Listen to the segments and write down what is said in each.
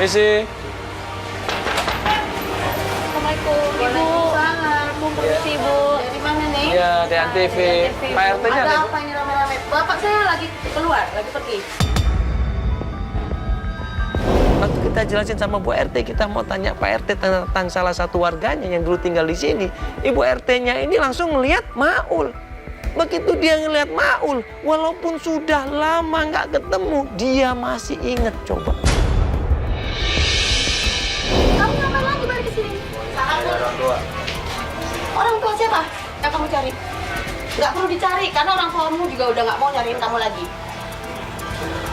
Misi. Assalamualaikum, Ibu. Permisi, Bu. Dari mana nih? Iya, dari Antv. Pak RT-nya Ada apa ini rame-rame? Bapak saya lagi keluar, lagi pergi. Waktu kita jelasin sama Bu RT, kita mau tanya Pak RT tentang salah satu warganya yang dulu tinggal di sini. Ibu RT-nya ini langsung ngelihat Maul. Begitu dia ngelihat Maul, walaupun sudah lama nggak ketemu, dia masih inget coba. Kamu ngapain lagi balik ke sini? Orang tua. Orang tua siapa yang kamu cari? Nggak perlu dicari, karena orang tuamu juga udah nggak mau nyariin kamu lagi.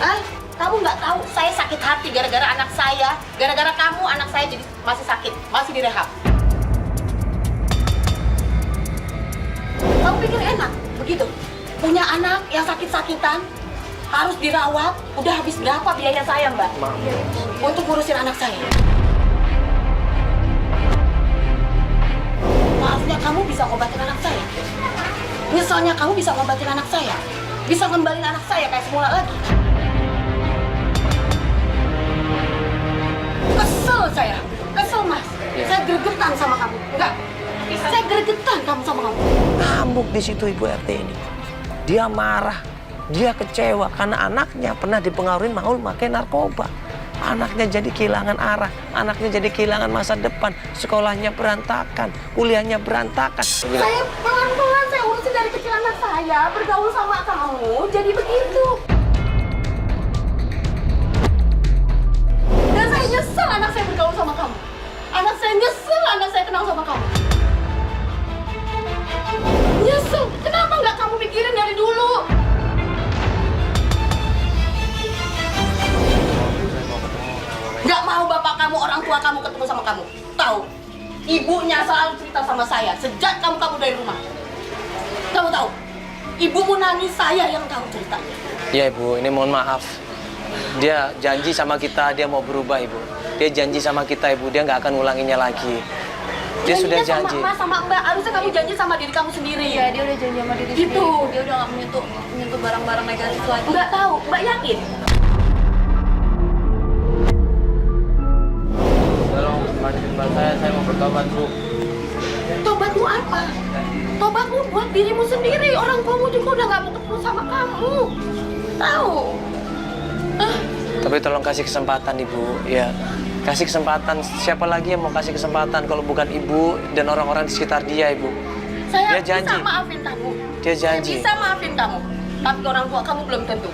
Hah? Kamu nggak tahu saya sakit hati gara-gara anak saya. Gara-gara kamu anak saya jadi masih sakit, masih direhab. Kamu pikir enak begitu? Punya anak yang sakit-sakitan, harus dirawat. Udah habis berapa biaya saya, Mbak? Untuk ngurusin anak saya. Maafnya kamu bisa ngobatin anak saya. Nyeselnya kamu bisa ngobatin anak saya. Bisa kembaliin anak saya kayak semula lagi. Kesel saya. Kesel, Mas. Saya gregetan sama kamu. Enggak. Saya gregetan kamu sama kamu. Ngamuk di situ Ibu RT ini. Dia marah, dia kecewa karena anaknya pernah dipengaruhi Maul pakai narkoba. Anaknya jadi kehilangan arah, anaknya jadi kehilangan masa depan, sekolahnya berantakan, kuliahnya berantakan. Saya pelan-pelan saya urusin dari kecil anak saya, bergaul sama kamu, jadi begitu. Dan saya nyesel anak saya bergaul sama kamu. Anak saya nyesel anak saya kenal sama kamu. Nyesel, kenapa nggak kamu pikirin dari dulu? Nggak mau bapak kamu, orang tua kamu ketemu sama kamu. Tahu? Ibunya selalu cerita sama saya sejak kamu kabur dari rumah. Kamu tahu? Ibumu nangis, saya yang tahu ceritanya. Iya Ibu, ini mohon maaf. Dia janji sama kita, dia mau berubah Ibu. Dia janji sama kita Ibu, dia nggak akan ulanginya lagi. Dia sudah janji. Sama Mbak, harusnya kamu janji sama diri kamu sendiri. Iya, dia udah janji sama diri Gitu. sendiri. Dia udah nggak menyentuh barang-barang negatif lagi. Nggak tahu, Mbak yakin? Tolong bantuin saya mau bertobat Bu. Tobatmu apa? Tobatmu buat dirimu sendiri. Orang tuamu juga udah nggak mau ketemu sama kamu. Tahu? Tapi tolong kasih kesempatan Ibu, ya. Kasih kesempatan, siapa lagi yang mau kasih kesempatan kalau bukan Ibu dan orang-orang di sekitar dia, Ibu. Saya Dia janji. bisa maafin kamu. Dia janji. Saya bisa maafin kamu. Tapi orang tua kamu belum tentu.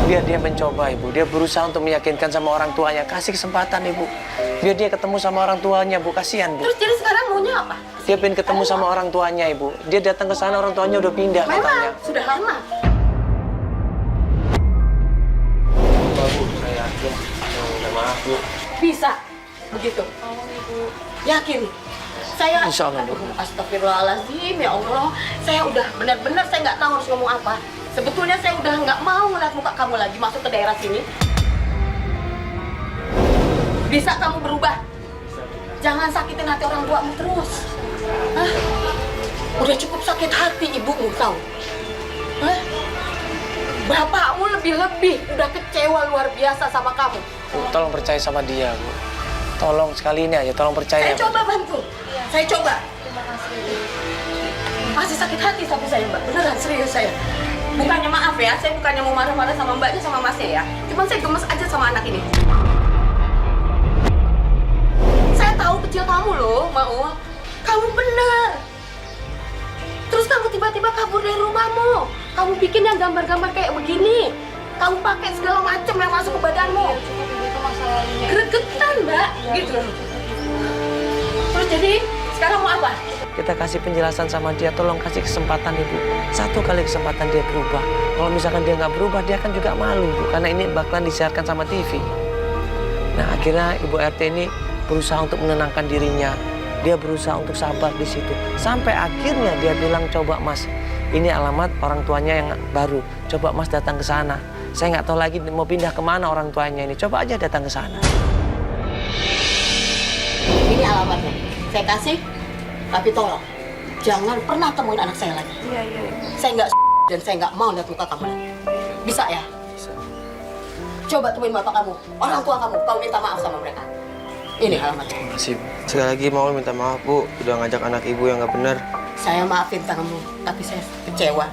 Biar dia mencoba, Ibu. Dia berusaha untuk meyakinkan sama orang tuanya. Kasih kesempatan, Ibu. Biar dia ketemu sama orang tuanya, Bu. Kasihan, Bu. Terus jadi sekarang maunya apa? Dia pengen ketemu sama orang tuanya, Ibu. Dia datang ke sana, orang tuanya udah pindah katanya. Memang, sudah lama. Bu, saya yakin. Maaf, Bu. Bisa. Begitu. Yakin? Saya, Insya Allah, Bu. Astagfirullahaladzim, ya Allah. Saya udah benar-benar saya nggak tahu harus ngomong apa. Sebetulnya saya udah nggak mau ngeliat muka kamu lagi masuk ke daerah sini. Bisa kamu berubah? Jangan sakitin hati orang tuamu terus. Hah? Udah cukup sakit hati ibumu, tahu? Hah? Bapakmu lebih-lebih udah kecewa luar biasa sama kamu. Bu, tolong percaya sama dia, Bu. Tolong sekali ini aja, tolong percaya. Saya coba bantu. Saya coba. Terima kasih. Masih sakit hati tapi saya, Mbak. Beneran, serius saya. Bukannya maaf ya, saya bukannya mau marah-marah sama mbaknya sama masnya ya. Cuma saya gemes aja sama anak ini. Saya tahu kecil kamu loh, Maul. Kamu bener. Terus kamu tiba-tiba kabur dari rumahmu. Kamu bikin yang gambar-gambar kayak begini. Kamu pakai segala macam yang masuk ke badanmu. Cukup Ibu, itu masalah lalunya. Gregetan, Mbak. Gitu. Terus jadi, sekarang mau apa? Kita kasih penjelasan sama dia, tolong kasih kesempatan Ibu. Satu kali kesempatan dia berubah. Kalau misalkan dia nggak berubah, dia kan juga malu Ibu. Karena ini bakalan disiarkan sama TV. Nah akhirnya Ibu RT ini berusaha untuk menenangkan dirinya. Dia berusaha untuk sabar di situ. Sampai akhirnya dia bilang, coba Mas, ini alamat orang tuanya yang baru. Coba Mas datang ke sana. Saya nggak tahu lagi mau pindah kemana orang tuanya ini. Coba aja datang ke sana. Ini alamatnya. Saya kasih. Tapi tolong, jangan pernah temuin anak saya lagi. Iya, iya. Saya nggak dan saya nggak mau lihat muka kamu lagi. Bisa ya? Bisa. Coba temuin bapak kamu, orang tua kamu, kamu minta maaf sama mereka. Ini alamatnya. Makasih. Sekali lagi mau minta maaf Bu, udah ngajak anak ibu yang nggak benar. Saya maafin kamu, tapi saya kecewa.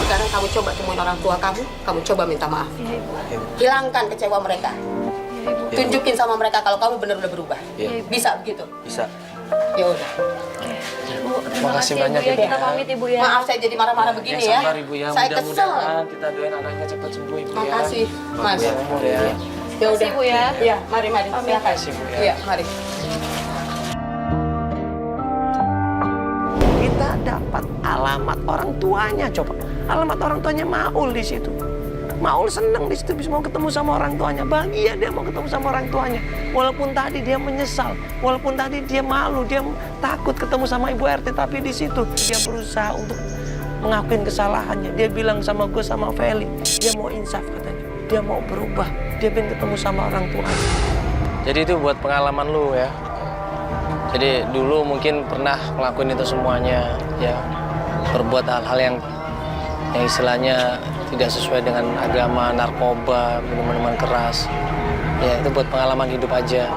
Sekarang kamu coba temuin orang tua kamu coba minta maaf. Iya, Ibu. Ya, Bu. Hilangkan kecewa mereka. Iya, Ibu. Tunjukin sama mereka kalau kamu benar-benar berubah. Iya. Bisa begitu? Bisa. Ya udah. Oke. Bu, terima Makasih kasih ya, banyak, Bu ya. Ibu. Kita pamit Ibu ya. Maaf saya jadi marah-marah begini ya. Sabar Ibu ya, Saya kesel. mudah-mudahan kita doain anaknya cepat sembuh Ibu ya. Makasih, Mas. Ya, ya. Ya udah. Makasih, Bu ya. Iya, mari. Pamit. Silakan. Makasih, Bu, ya. Iya, mari. Kita dapat alamat orang tuanya, coba. Alamat orang tuanya Maul di situ. Maul senang di situ bisa mau ketemu sama orang tuanya, bahagia dia mau ketemu sama orang tuanya. Walaupun tadi dia menyesal, walaupun tadi dia malu, dia takut ketemu sama Ibu RT, tapi di situ dia berusaha untuk mengakuin kesalahannya. Dia bilang sama gue sama Feli, dia mau insaf katanya, dia mau berubah, dia pengen ketemu sama orang tuanya. Jadi itu buat pengalaman lu ya. Jadi dulu mungkin pernah ngelakuin itu semuanya, ya berbuat hal-hal yang istilahnya tidak sesuai dengan agama, narkoba, minuman keras. Ya itu buat pengalaman hidup aja.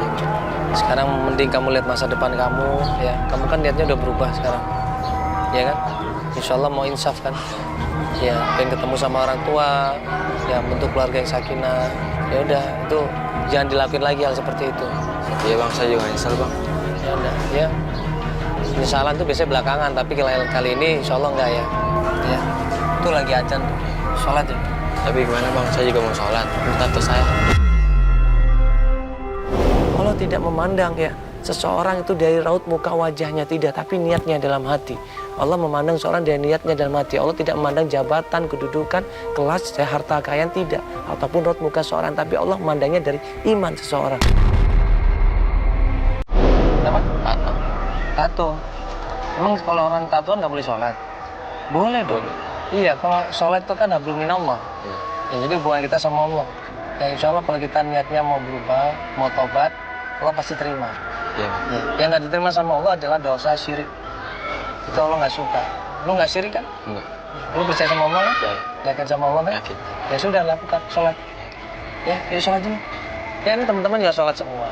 Sekarang mending kamu lihat masa depan kamu, ya. Kamu kan niatnya udah berubah sekarang, ya kan? Insya Allah mau insaf kan? Ya, pengen ketemu sama orang tua, ya bentuk keluarga yang sakinah. Ya udah, itu jangan dilakuin lagi hal seperti itu. Iya Bang, saya juga nyesel Bang. Ya udah, ya. Penyesalan tuh biasanya belakangan, tapi kali ini insya Allah enggak ya. Ya, itu lagi ajan tuh. Sholat ya. Tapi gimana Bang, saya juga mau sholat. Tato saya. Allah tidak memandang ya seseorang itu dari raut muka wajahnya, tidak, tapi niatnya dalam hati. Allah memandang seorang dari niatnya dalam hati. Allah tidak memandang jabatan, kedudukan, kelas, harta kekayaan, tidak, ataupun raut muka seorang, tapi Allah memandangnya dari iman seseorang. Apa? Tato. Tato. Emang kalau orang tatoan nggak boleh sholat? Boleh dong. Iya, kalau sholat itu kan hablum minallah. Ya, jadi hubungan kita sama Allah. Ya insya Allah kalau kita niatnya mau berubah, mau tobat, Allah pasti terima. Iya. Ya. Yang nggak diterima sama Allah adalah dosa syirik. Itu Allah nggak suka. Lu nggak syirik kan? Enggak. Lu percaya sama Allah kan? Ya. Yakin sama Allah kan? Yakin. Ya sudah, lakukan sholat. Ya sholat dulu. Ya ini teman-teman juga sholat semua.